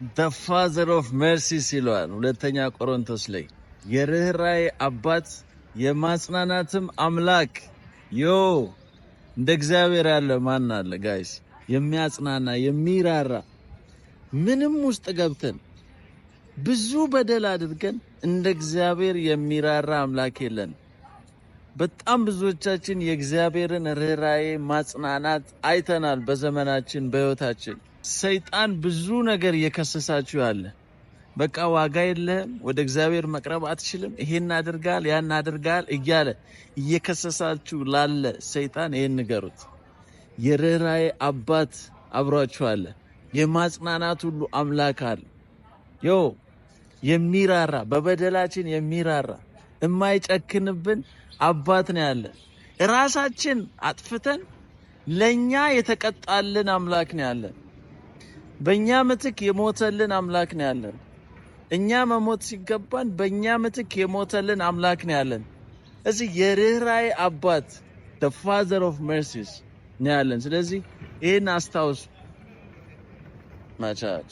the father of mercies ይለዋል ሁለተኛ ቆሮንቶስ ላይ የርህራሄ አባት የማጽናናትም አምላክ ዮ እንደ እግዚአብሔር ያለ ማን አለ ጋይስ የሚያጽናና የሚራራ ምንም ውስጥ ገብተን ብዙ በደል አድርገን እንደ እግዚአብሔር የሚራራ አምላክ የለን በጣም ብዙዎቻችን የእግዚአብሔርን ርህራሄ ማጽናናት አይተናል በዘመናችን በህይወታችን ሰይጣን ብዙ ነገር እየከሰሳችሁ ያለ በቃ ዋጋ የለህም ወደ እግዚአብሔር መቅረብ አትችልም ይሄን አድርጋል ያን አድርጋል እያለ እየከሰሳችሁ ላለ ሰይጣን ይሄን ንገሩት የርህራሄ አባት አብሯችሁ አለ የማጽናናት ሁሉ አምላክ አለ ዮ የሚራራ በበደላችን የሚራራ የማይጨክንብን አባት ነው ያለ ራሳችን አጥፍተን ለኛ የተቀጣልን አምላክ ነው ያለ በእኛ ምትክ የሞተልን አምላክ ነው ያለን እኛ መሞት ሲገባን በእኛ ምትክ የሞተልን አምላክ ነው ያለን እዚህ የርህራሄ አባት the father of mercies ነው ያለን ስለዚህ ይሄን አስታውሱ ማቻች